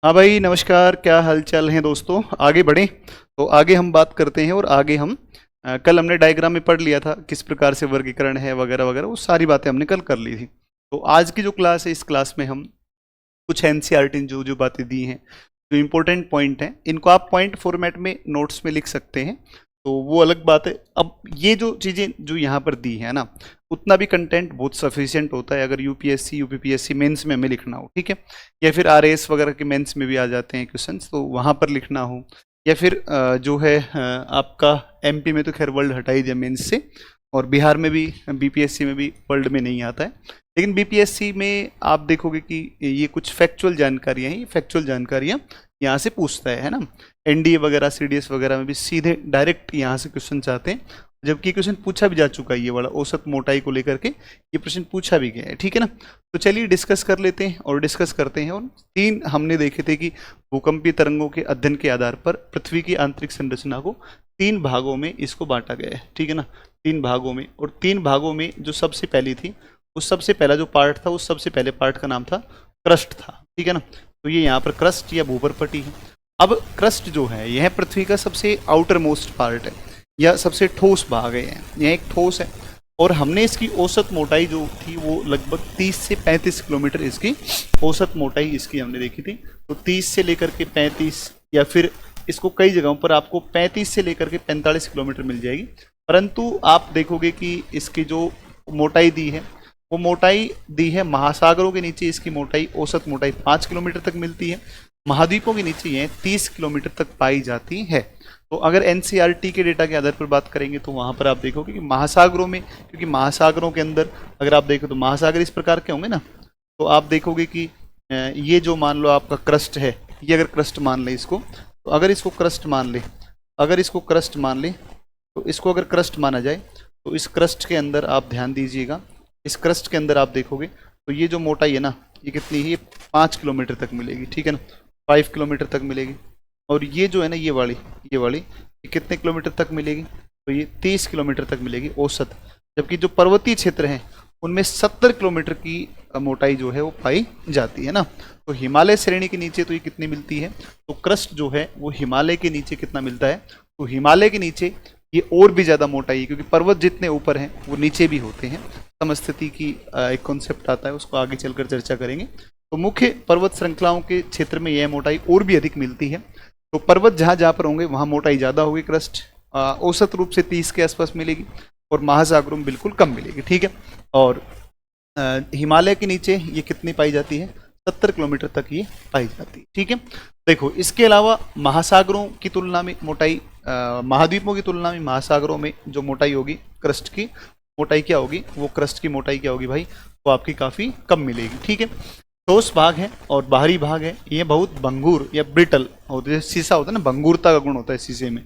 हाँ भाई, नमस्कार। क्या हाल चाल है दोस्तों? आगे बढ़ें। तो आगे हम बात करते हैं और आगे हम कल हमने डायग्राम में पढ़ लिया था किस प्रकार से वर्गीकरण है वगैरह वगैरह, वो सारी बातें हमने कल कर ली थी। तो आज की जो क्लास है, इस क्लास में हम कुछ एनसीईआरटी जो जो बातें दी हैं, जो इंपॉर्टेंट पॉइंट हैं, इनको आप पॉइंट फॉर्मेट में नोट्स में लिख सकते हैं। तो वो अलग बात है। अब ये जो चीज़ें जो यहाँ पर दी है ना, उतना भी कंटेंट बहुत सफिशिएंट होता है अगर यूपीएससी यूपीपीएससी मेंस में हमें लिखना हो, ठीक है। या फिर आरएएस वगैरह के मेंस में भी आ जाते हैं क्वेश्चंस, तो वहाँ पर लिखना हो। या फिर जो है आपका एमपी में तो खैर वर्ल्ड हटा ही दिया मेंस से, और बिहार में भी बीपीएससी में भी वर्ल्ड में नहीं आता है। लेकिन बीपीएससी में आप देखोगे कि ये कुछ फैक्चुअल जानकारियाँ हैं, ये फैक्चुअल जानकारियाँ यहाँ से पूछता है ना। एनडीए वगैरह सीडीएस वगैरह में भी सीधे डायरेक्ट यहाँ से क्वेश्चन आते हैं, जबकि क्वेश्चन पूछा भी जा चुका है। ये वाला औसत मोटाई को लेकर के ये प्रश्न पूछा भी गया है, ठीक है ना। तो चलिए डिस्कस कर लेते हैं और डिस्कस करते हैं। और तीन हमने देखे थे कि भूकंपीय तरंगों के अध्ययन के आधार पर पृथ्वी की आंतरिक संरचना को तीन भागों में इसको बांटा गया है, ठीक है ना। तीन भागों में, और तीन भागों में जो सबसे पहली थी, उस सबसे पहला जो पार्ट था, उस सबसे पहले पार्ट का नाम था क्रस्ट था, ठीक है ना। तो ये यहाँ पर क्रस्ट या भूपरपटी है। अब क्रस्ट जो है यह पृथ्वी का सबसे आउटर मोस्ट पार्ट है या सबसे ठोस भाग है। यह एक ठोस है, और हमने इसकी औसत मोटाई जो थी वो लगभग 30 से 35 किलोमीटर इसकी औसत मोटाई इसकी हमने देखी थी। तो 30 से लेकर के 35, या फिर इसको कई जगहों पर आपको 35 से लेकर के 45 किलोमीटर मिल जाएगी। परंतु आप देखोगे कि इसकी जो मोटाई दी है, वो मोटाई दी है महासागरों के नीचे इसकी मोटाई, औसत मोटाई 5 किलोमीटर तक मिलती है। महाद्वीपों के नीचे ये 30 किलोमीटर तक पाई जाती है। तो अगर एनसीईआरटी के डेटा के आधार पर बात करेंगे तो वहाँ पर आप देखोगे कि महासागरों में, क्योंकि महासागरों के अंदर अगर आप देखो तो महासागर इस प्रकार के होंगे ना, तो आप देखोगे कि ये जो मान लो आपका क्रस्ट है, ये अगर क्रस्ट मान ले इसको, तो अगर इसको क्रस्ट मान ले, अगर इसको क्रस्ट मान ले, तो इसको अगर क्रस्ट माना जाए, तो इस क्रस्ट के अंदर आप ध्यान दीजिएगा, इस क्रस्ट के अंदर आप देखोगे तो ये जो मोटाई है ना, ये कितनी है, ये 5 किलोमीटर तक मिलेगी, ठीक है ना, 5 किलोमीटर तक मिलेगी। और ये जो है ना, ये वाली ये कितने किलोमीटर तक मिलेगी, तो ये 30 किलोमीटर तक मिलेगी औसत। जबकि जो पर्वतीय क्षेत्र हैं उनमें 70 किलोमीटर की मोटाई जो है वो पाई जाती है ना। तो हिमालय श्रेणी के नीचे तो ये कितनी मिलती है, तो क्रस्ट जो है वो हिमालय के नीचे कितना मिलता है, तो हिमालय के नीचे ये और भी ज़्यादा मोटाई है, क्योंकि पर्वत जितने ऊपर हैं वो नीचे भी होते हैं। समस्थिति की एक कॉन्सेप्ट आता है, उसको आगे चलकर चर्चा करेंगे। तो मुख्य पर्वत श्रृंखलाओं के क्षेत्र में यह मोटाई और भी अधिक मिलती है। तो पर्वत जहाँ जहाँ पर होंगे वहाँ मोटाई ज़्यादा होगी, क्रस्ट औसत रूप से 30 के आसपास मिलेगी, और महासागरों में बिल्कुल कम मिलेगी, ठीक है। और हिमालय के नीचे ये कितनी पाई जाती है, 70 किलोमीटर तक ये पाई जाती है, ठीक है। देखो, इसके अलावा महासागरों की तुलना में मोटाई, महाद्वीपों की तुलना में महासागरों में जो मोटाई होगी क्रस्ट की मोटाई क्या होगी, वो क्रस्ट की मोटाई क्या होगी भाई, वो आपकी काफ़ी कम मिलेगी, ठीक है। ठोस भाग है और बाहरी भाग है, ये बहुत भंगुर या ब्रिटल होते हैं। शीशा होता है ना, भंगुरता का गुण होता है शीशे में,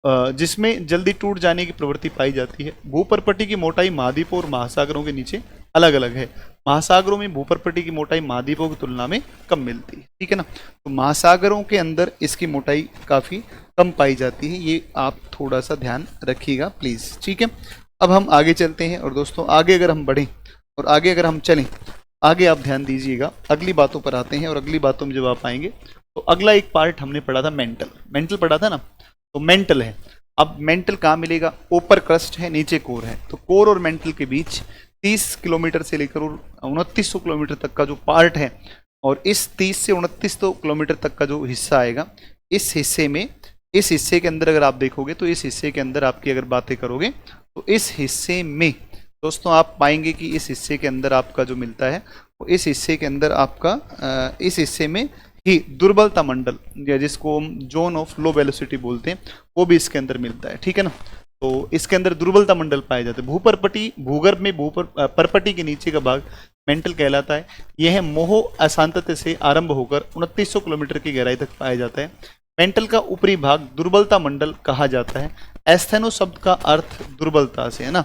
जिसमें जल्दी टूट जाने की प्रवृत्ति पाई जाती है। भूपरपट्टी की मोटाई महाद्वीपों और महासागरों के नीचे अलग अलग है। महासागरों में भूपरपट्टी की मोटाई महाद्वीपों की तुलना में कम मिलती है, ठीक है ना। तो महासागरों के अंदर इसकी मोटाई काफ़ी कम पाई जाती है, ये आप थोड़ा सा ध्यान रखिएगा प्लीज़, ठीक है। अब हम आगे चलते हैं, और दोस्तों आगे अगर हम बढ़ें और आगे अगर हम चलें, आगे आप ध्यान दीजिएगा, अगली बातों पर आते हैं। और अगली बातों में जब आप आएंगे तो अगला एक पार्ट हमने पढ़ा था मेंटल पढ़ा था ना, तो मेंटल है। अब मेंटल कहाँ मिलेगा, ऊपर क्रस्ट है, नीचे कोर है। तो कोर और मेंटल के बीच 30 किलोमीटर से लेकर 2900 किलोमीटर तक का जो पार्ट है, और इस 30 से 2900 किलोमीटर तक का जो हिस्सा आएगा, इस हिस्से के अंदर अगर आप देखोगे, तो इस हिस्से के अंदर आपकी अगर बातें करोगे, तो इस हिस्से में दोस्तों आप पाएंगे कि इस हिस्से के अंदर आपका जो मिलता है, वो इस हिस्से के अंदर आपका इस हिस्से में ही दुर्बलता मंडल, या जिसको हम जोन ऑफ लो वेलोसिटी बोलते हैं, वो भी इसके अंदर मिलता है, ठीक है ना। तो इसके अंदर दुर्बलता मंडल पाए जाते हैं। भूपरपटी, भूगर्भ में परपटी के नीचे का भाग मेंटल कहलाता है। यह मोह अशांतता से आरंभ होकर 2900 किलोमीटर की गहराई तक पाया जाता है। मेंटल का ऊपरी भाग दुर्बलता मंडल कहा जाता है। एस्थेनो शब्द का अर्थ दुर्बलता से है ना।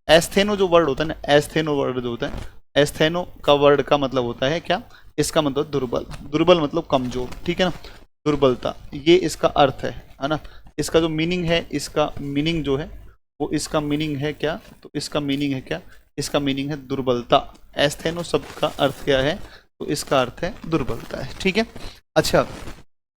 एस्थेनो जो वर्ड होता है ना, एस्थेनो वर्ड जो होता है, एस्थेनो का वर्ड का मतलब होता है क्या, इसका मतलब दुर्बल मतलब कमजोर, ठीक है ना। दुर्बलता, ये इसका अर्थ है ना। इसका जो मीनिंग है, इसका मीनिंग जो है वो, इसका मीनिंग है क्या, तो इसका मीनिंग है क्या, इसका मीनिंग है दुर्बलता। एस्थेनो शब्द का अर्थ क्या है, तो इसका अर्थ है दुर्बलता है, ठीक है। अच्छा,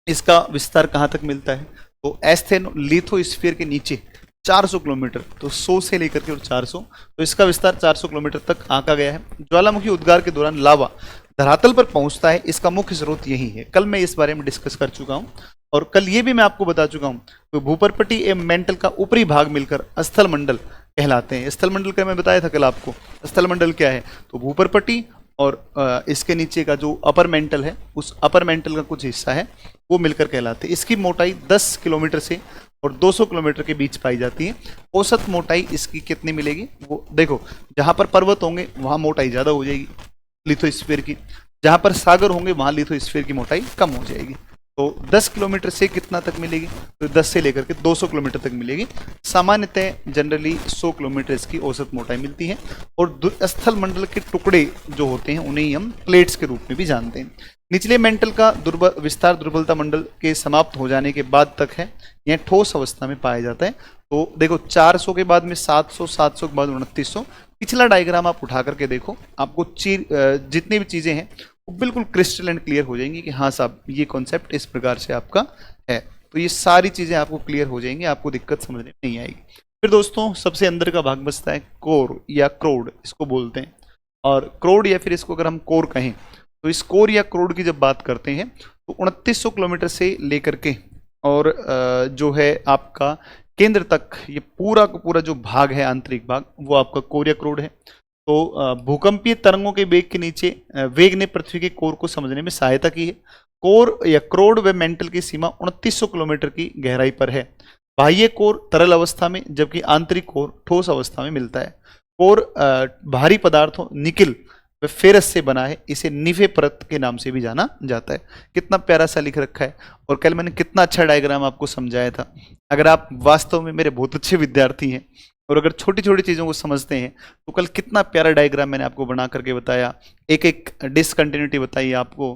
इसका विस्तार कहाँ तक मिलता है? तो एस्थेनोलिथोस्फीयर के नीचे 400 किलोमीटर, तो 100 से लेकर के और 400, तो इसका विस्तार 400 किलोमीटर तक आंका गया है। ज्वालामुखी उद्गार के दौरान लावा धरातल पर पहुंचता है, इसका मुख्य स्रोत यही है। कल मैं इस बारे में डिस्कस कर चुका हूं और कल ये भी मैं आपको बता चुका हूं, तो भूपर्पटी एवं मेंटल का ऊपरी भाग मिलकर स्थल मंडल कहलाते हैं। स्थल मंडल का मैं बताया था कल आपको, स्थल मंडल क्या है? तो भूपर्पटी और इसके नीचे का जो अपर मेंटल है, उस अपर मेंटल का कुछ हिस्सा है, वो मिलकर कहलाते हैं। इसकी मोटाई 10 किलोमीटर से और 200 किलोमीटर के बीच पाई जाती है। औसत मोटाई इसकी कितनी मिलेगी? वो देखो, जहां पर पर्वत होंगे वहां मोटाई ज्यादा हो जाएगी लिथोस्फीयर की, जहां पर सागर होंगे वहां लिथोस्फीयर की मोटाई कम हो जाएगी। तो 10 किलोमीटर से कितना तक मिलेगी? तो 10 से लेकर के 200 किलोमीटर तक मिलेगी। सामान्यतः जनरली 100 किलोमीटर इसकी औसत मोटाई मिलती है। और स्थल मंडल के टुकड़े जो होते हैं उन्हें हम प्लेट्स के रूप में भी जानते हैं। निचले मेंटल का विस्तार दुर्बलता मंडल के समाप्त हो जाने के बाद तक है, यह ठोस अवस्था में पाया जाता है। तो देखो, 400 के बाद में 700, 700 के बाद 2900। पिछला डायग्राम आप उठा करके देखो, आपको जितनी भी चीजें हैं वो बिल्कुल क्रिस्टल एंड क्लियर हो जाएंगी कि हाँ साहब, ये कॉन्सेप्ट इस प्रकार से आपका है। तो ये सारी चीजें आपको क्लियर हो जाएंगी, आपको दिक्कत समझ में नहीं आएगी। फिर दोस्तों, सबसे अंदर का भाग बचता है कोर या क्रोड, इसको बोलते हैं। और क्रोड या फिर इसको अगर हम कोर कहें, तो इस कोर या क्रोड की जब बात करते हैं तो 2900 किलोमीटर से लेकर के और जो है आपका केंद्र तक, ये पूरा का पूरा जो भाग है, आंतरिक भाग, वो आपका कोर या क्रोड है। तो भूकंपीय तरंगों के वेग के नीचे वेग ने पृथ्वी के कोर को समझने में सहायता की है। कोर या क्रोड व मेंटल की सीमा 2900 किलोमीटर की गहराई पर है। बाह्य कोर तरल अवस्था में, जबकि आंतरिक कोर ठोस अवस्था में मिलता है। कोर भारी पदार्थों निकिल व फेरस से बना है, इसे निफे परत के नाम से भी जाना जाता है। कितना प्यारा सा लिख रखा है, और कल मैंने कितना अच्छा डायग्राम आपको समझाया था। अगर आप वास्तव में मेरे बहुत अच्छे विद्यार्थी हैं और अगर छोटी छोटी चीज़ों को समझते हैं, तो कल कितना प्यारा डायग्राम मैंने आपको बना करके बताया। एक एक डिसकंटिन्यूटी बताई आपको,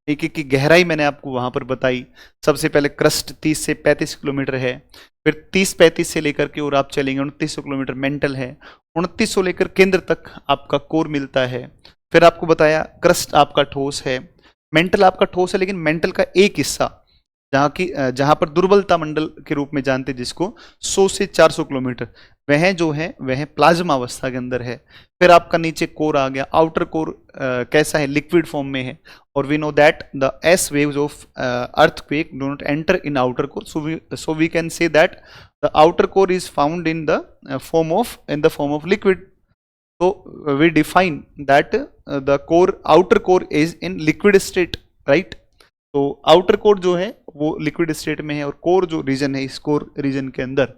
एक एक की गहराई मैंने आपको वहां पर बताई। सबसे पहले क्रस्ट 30 से 35 किलोमीटर है, फिर 30-35 से लेकर के और आप चलेंगे 2900 किलोमीटर मेंटल है, 2900 लेकर केंद्र तक आपका कोर मिलता है। फिर आपको बताया क्रस्ट आपका ठोस है, मेंटल आपका ठोस है, लेकिन मेंटल का एक हिस्सा जहां पर दुर्बलता मंडल के रूप में जानते हैं जिसको, 100 से 400 किलोमीटर, वह जो है वह प्लाज्मा अवस्था के अंदर है। फिर आपका नीचे कोर आ गया। आउटर कोर कैसा है? लिक्विड फॉर्म में है। और we know that the S waves of earthquake do not enter in outer core, so we can say that the outer core is found in the form of liquid. तो we define that the core, outer core is in liquid state, right. तो outer core जो है वो liquid state में है, और core जो reason है, इस कोर रीजन के अंदर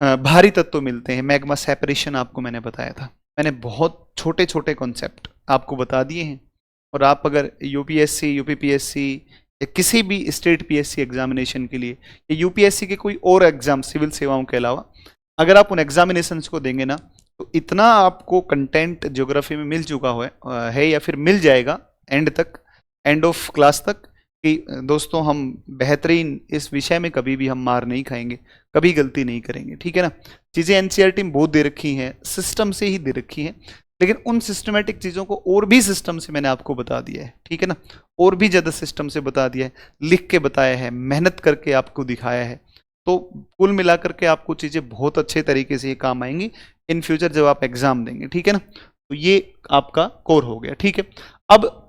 भारी तत्व मिलते हैं। मैग्मा सेपरेशन आपको मैंने बताया था। मैंने बहुत छोटे छोटे कॉन्सेप्ट आपको बता दिए हैं, और आप अगर यूपीएससी, यूपीपीएससी या किसी भी स्टेट पीएससी एग्जामिनेशन के लिए, या यूपीएससी के कोई और एग्जाम सिविल सेवाओं के अलावा, अगर आप उन एग्जामिनेशंस को देंगे ना, तो इतना आपको कंटेंट ज्योग्राफी में मिल चुका है या फिर मिल जाएगा एंड तक, एंड ऑफ क्लास तक, कि दोस्तों हम बेहतरीन इस विषय में कभी भी हम मार नहीं खाएंगे, कभी गलती नहीं करेंगे, ठीक है ना। चीज़ें एनसीईआरटी में बहुत दे रखी हैं, सिस्टम से ही दे रखी हैं, लेकिन उन सिस्टमेटिक चीज़ों को और भी सिस्टम से मैंने आपको बता दिया है, ठीक है ना, और भी ज़्यादा सिस्टम से बता दिया है, लिख के बताया है, मेहनत करके आपको दिखाया है। तो कुल मिलाकर के आपको चीज़ें बहुत अच्छे तरीके से ये काम आएंगी इन फ्यूचर जब आप एग्जाम देंगे, ठीक है ना। तो ये आपका कोर हो गया, ठीक है। अब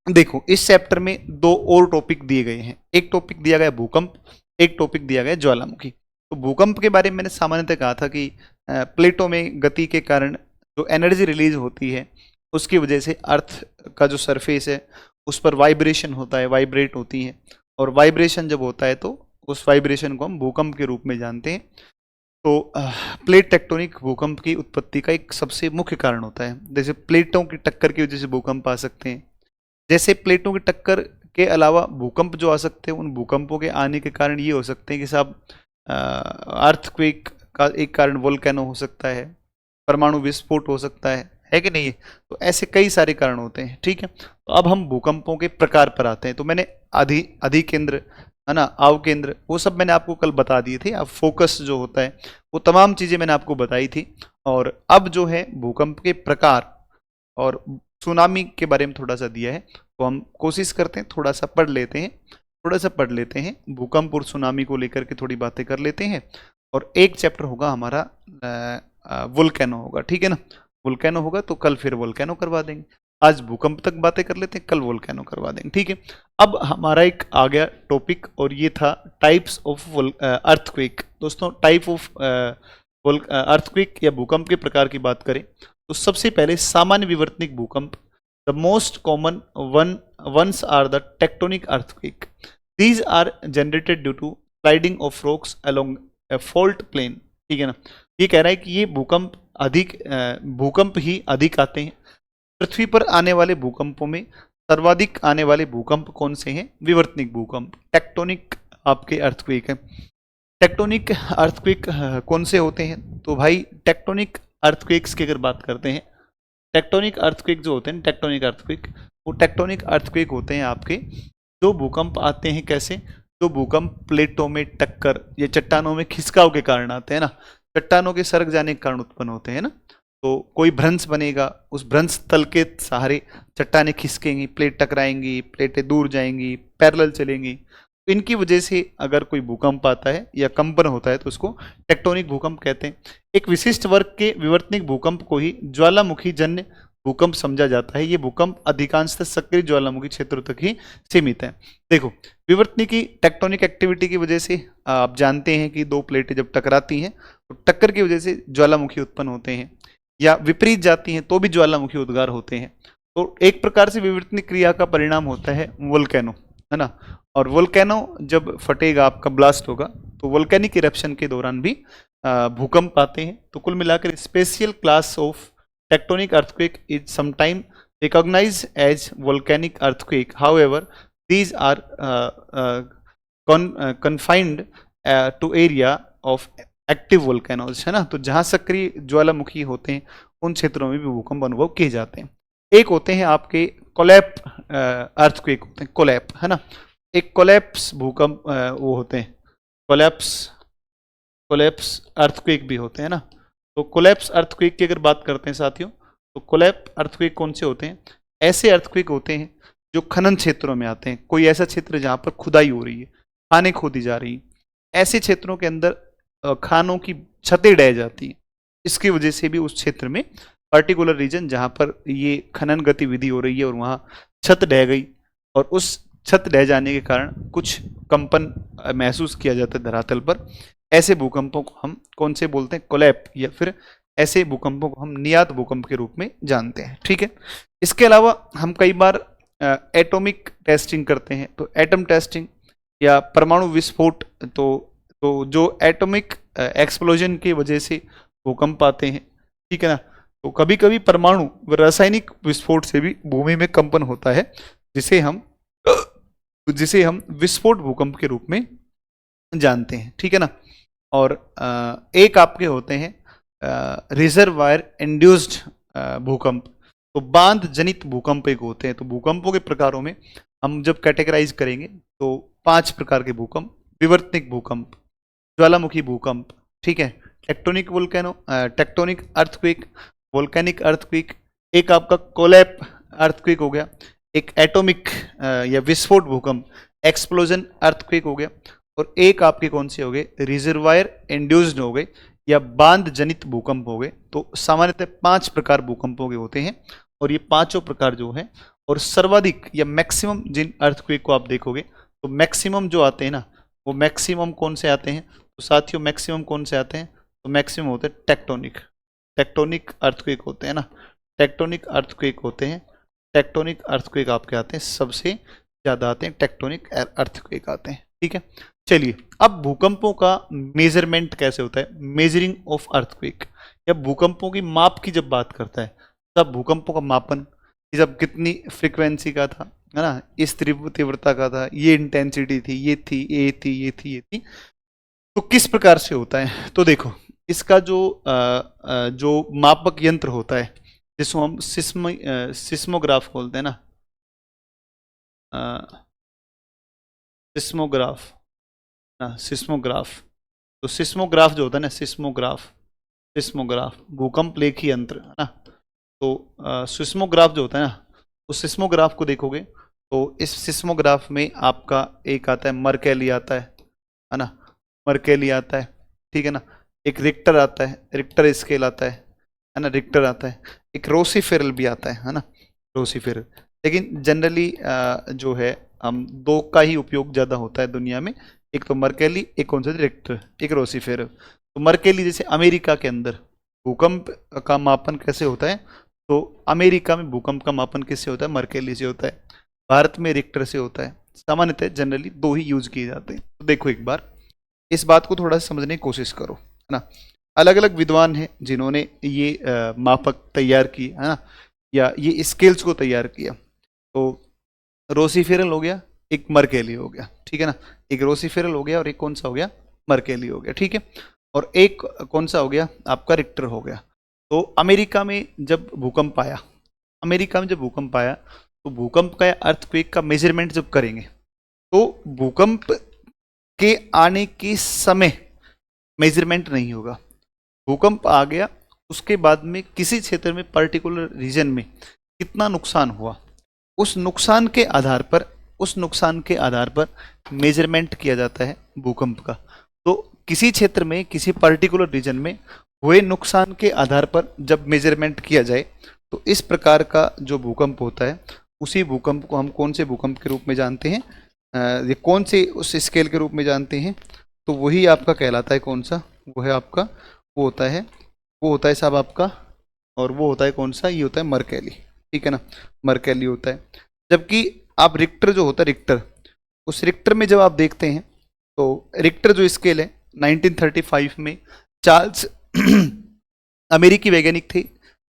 देखो, इस चैप्टर में दो और टॉपिक दिए गए हैं। एक टॉपिक दिया गया भूकंप, एक टॉपिक दिया गया ज्वालामुखी। तो भूकंप के बारे में मैंने सामान्यतः कहा था कि प्लेटों में गति के कारण जो एनर्जी रिलीज होती है, उसकी वजह से अर्थ का जो सरफेस है उस पर वाइब्रेशन होता है, वाइब्रेट होती है, और वाइब्रेशन जब होता है तो उस वाइब्रेशन को हम भूकंप के रूप में जानते हैं। तो प्लेट टेक्टोनिक भूकंप की उत्पत्ति का एक सबसे मुख्य कारण होता है। जैसे प्लेटों की टक्कर की वजह से भूकंप आ सकते हैं, जैसे प्लेटों की टक्कर के अलावा भूकंप जो आ सकते हैं, उन भूकंपों के आने के कारण ये हो सकते हैं कि साहब अर्थक्वेक का एक कारण वोल्केनो हो सकता है, परमाणु विस्फोट हो सकता है कि नहीं। तो ऐसे कई सारे कारण होते हैं, ठीक है। तो अब हम भूकंपों के प्रकार पर आते हैं। तो मैंने अधिकेंद्र है ना, अवकेंद्र, वो सब मैंने आपको कल बता दिए थे। अब फोकस जो होता है वो तमाम चीज़ें मैंने आपको बताई थी। और अब जो है भूकंप के प्रकार और सुनामी के बारे में थोड़ा सा दिया है। तो हम कोशिश करते हैं थोड़ा सा पढ़ लेते हैं भूकंप और सुनामी को लेकर के थोड़ी बातें कर लेते हैं, और एक चैप्टर होगा हमारा वोल्केनो होगा, ठीक है ना। वोल्केनो होगा तो कल फिर वोल्केनो करवा देंगे, आज भूकंप तक बातें कर लेते हैं, कल वोल्केनो करवा देंगे, ठीक है। अब हमारा एक आ गया टॉपिक, और ये था टाइप्स ऑफ अर्थक्वेक। दोस्तों टाइप ऑफ अर्थक्वेक या भूकंप के प्रकार की बात करें तो सबसे पहले सामान्य विवर्तनिक भूकंप, the most common ones are the tectonic earthquake. These are generated due to sliding of rocks along a fault plane, ठीक है ना। ये कह रहा है कि ये भूकंप ही अधिक आते हैं। पृथ्वी पर आने वाले भूकंपों में सर्वाधिक आने वाले भूकंप कौन से हैं? विवर्तनिक भूकंप, टेक्टोनिक आपके अर्थक्वेक है। टेक्टोनिक अर्थक्वेक कौन से होते हैं? तो भाई टेक्टोनिक अर्थक्वेक्स की अगर बात करते हैं, टेक्टोनिक अर्थक्वेक जो होते हैं, टेक्टोनिक अर्थक्वेक, वो टेक्टोनिक अर्थक्वेक होते हैं आपके जो भूकंप आते हैं कैसे? जो भूकंप प्लेटों में टक्कर या चट्टानों में खिसकाव के कारण आते हैं ना, चट्टानों के सरक जाने के कारण उत्पन्न होते हैं ना। तो कोई भ्रंश बनेगा, उस भ्रंश तल के सहारे चट्टानें खिसकेंगी, प्लेट टकराएंगी, प्लेटें दूर जाएंगी, पैरेलल चलेंगी। इनकी वजह से अगर कोई भूकंप आता है या कंपन होता है तो उसको टेक्टोनिक भूकंप कहते हैं। एक विशिष्ट वर्ग के विवर्तनिक भूकंप को ही ज्वालामुखी जन्य भूकंप समझा जाता है। ये भूकंप अधिकांशतः सक्रिय ज्वालामुखी क्षेत्रों तक ही सीमित है। देखो, विवर्तनिक की टेक्टोनिक एक्टिविटी की वजह से आप जानते हैं कि दो प्लेटें जब टकराती हैं तो टक्कर की वजह से ज्वालामुखी उत्पन्न होते हैं, या विपरीत जाती हैं तो भी ज्वालामुखी उद्गार होते हैं। तो एक प्रकार से विवर्तनिक क्रिया का परिणाम होता है वोल्केनो, है ना। और वोल्केनो जब फटेगा, आपका ब्लास्ट होगा, तो वोल्केनिक इरप्शन के दौरान भी भूकंप आते हैं। तो कुल मिलाकर special class of tectonic earthquake is sometime recognised as volcanic earthquake, however these are confined to area of active volcanoes, है ना। तो जहां सक्रिय ज्वालामुखी होते हैं उन क्षेत्रों में भी भूकंप अनुभव किए जाते हैं। एक होते हैं आपके कोलैप अर्थक्वेक होते हैं, कोलैप, है ना। एक कोलैप्स भूकंप वो होते हैं, कोलैप्स अर्थक्वेक भी होते हैं ना। तो कोलैप्स अर्थक्वेक की अगर बात करते हैं साथियों, तो कोलैप अर्थक्वेक कौन से होते हैं? ऐसे अर्थक्वेक होते हैं जो खनन क्षेत्रों में आते हैं। कोई ऐसा क्षेत्र जहां पर खुदाई हो रही है, खानें खोदी जा रही हैं, ऐसे क्षेत्रों के अंदर खानों की छतें ढह जाती हैं। इसकी वजह से भी उस क्षेत्र में पर्टिकुलर रीजन जहां पर ये खनन गतिविधि हो रही है और वहां छत ढह गई, और उस छत ढह जाने के कारण कुछ कंपन महसूस किया जाता है धरातल पर, ऐसे भूकंपों को हम कौन से बोलते हैं? कोलैप, या फिर ऐसे भूकंपों को हम नियत भूकंप के रूप में जानते हैं, ठीक है। इसके अलावा हम कई बार एटॉमिक टेस्टिंग करते हैं, तो एटम टेस्टिंग या परमाणु विस्फोट, तो जो एटॉमिक एक्सप्लोजन की वजह से भूकंप आते हैं, ठीक है ना। तो कभी कभी परमाणु व रासायनिक विस्फोट से भी भूमि में कंपन होता है, जिसे हम विस्फोट भूकंप के रूप में जानते हैं, ठीक है ना। और एक आपके होते हैं रिजर्वायर इंड्यूस्ड भूकंप, तो बांध जनित भूकंप एक होते हैं। तो भूकंपों के प्रकारों में हम जब कैटेगराइज करेंगे तो 5 प्रकार के भूकंप: विवर्तनिक भूकंप, ज्वालामुखी भूकंप, ठीक है, टेक्टोनिक अर्थक्वेक, वोल्केनिक अर्थक्वेक, एक आपका कोलैप अर्थक्वेक हो गया, एक एटॉमिक या विस्फोट भूकंप एक्सप्लोजन अर्थक्वेक हो गया, और एक आपके कौन से हो गए? रिजर्वायर इंड्यूस्ड हो गए या बांध जनित भूकंप हो गए। तो सामान्यतः 5 प्रकार भूकंपों के होते हैं, और ये पांचों प्रकार जो है, और सर्वाधिक या मैक्सिमम जिन अर्थक्वेक को आप देखोगे तो मैक्सिमम जो आते हैं ना, वो मैक्सिमम कौन से आते हैं? तो साथियों मैक्सिमम कौन से आते हैं? तो मैक्सिमम होते हैं टेक्टोनिक अर्थक्वेक होते हैं ना, टेक्टोनिक अर्थक्वेक होते हैं। टेक्टोनिक अर्थक्वेक आपके आते हैं, सबसे ज़्यादा आते हैं टेक्टोनिक अर्थक्वेक आते हैं, ठीक है। चलिए, अब भूकंपों का मेजरमेंट कैसे होता है? मेजरिंग ऑफ अर्थक्वेक, या भूकंपों की माप की जब बात करता है, तब भूकंपों का मापन, जब कितनी फ्रीक्वेंसी का था, है ना, इस तीव्रता का था, ये इंटेंसिटी थी, ये थी, ये थी, ये थी, ये थी, तो किस प्रकार से होता है? तो देखो, इसका जो मापक यंत्र होता है, जिसको हम सिस्मोग्राफ बोलते हैं ना, सिस्मोग्राफ। तो सिस्मोग्राफ जो होता है ना, सिस्मोग्राफ भूकंप लेखी यंत्र, है ना। तो सिस्मोग्राफ जो होता है ना, उस सिस्मोग्राफ को देखोगे तो इस सिस्मोग्राफ में आपका एक आता है मर्केली आता है ना, मर्केली आता है, ठीक है ना। एक रिक्टर आता है, रिक्टर स्केल आता है ना, रिक्टर आता है। एक रोसीफेरल भी आता है ना, रोसीफेरल। लेकिन जनरली जो है हम दो का ही उपयोग ज़्यादा होता है दुनिया में, एक तो मर्केली, एक कौन सा, रिक्टर, एक रोसीफेरल। तो मर्केली जैसे अमेरिका के अंदर भूकंप का मापन कैसे होता है, तो अमेरिका में भूकंप का मापन किससे होता है, मर्केली से होता है। भारत में रिक्टर से होता है। सामान्यतः जनरली दो ही यूज किए जाते हैं। तो देखो एक बार इस बात को थोड़ा सा समझने की कोशिश करो, है ना। अलग अलग विद्वान हैं जिन्होंने ये मापक तैयार किए, है ना, या ये स्केल्स को तैयार किया। तो रोसीफेरल हो गया, एक मर्केली हो गया, ठीक है ना। एक रोसीफेरल हो गया और एक कौन सा हो गया, मर्केली हो गया, ठीक है। और एक कौन सा हो गया आपका, रिक्टर हो गया। तो अमेरिका में जब भूकंप आया, अमेरिका में जब भूकंप आया, तो भूकंप का या अर्थक्वेक का मेजरमेंट जब करेंगे, तो भूकंप के आने के समय मेजरमेंट नहीं होगा। भूकंप आ गया, उसके बाद में किसी क्षेत्र में, पर्टिकुलर रीजन में कितना नुकसान हुआ, उस नुकसान के आधार पर, उस नुकसान के आधार पर मेजरमेंट किया जाता है भूकंप का। तो किसी क्षेत्र में, किसी पर्टिकुलर रीजन में हुए नुकसान के आधार पर जब मेजरमेंट किया जाए, तो इस प्रकार का जो भूकंप होता है, उसी भूकंप को हम कौन से भूकंप के रूप में जानते हैं, ये कौन से उस स्केल के रूप में जानते हैं, तो वही आपका कहलाता है कौन सा, वो है आपका, वो होता है साहब आपका, और वो होता है कौन सा, ये होता है मर्केली, ठीक है ना, मर्केली होता है। जबकि आप रिक्टर जो होता है, रिक्टर, उस रिक्टर में जब आप देखते हैं, तो रिक्टर जो स्केल है 1935 में चार्ल्स अमेरिकी वैज्ञानिक थे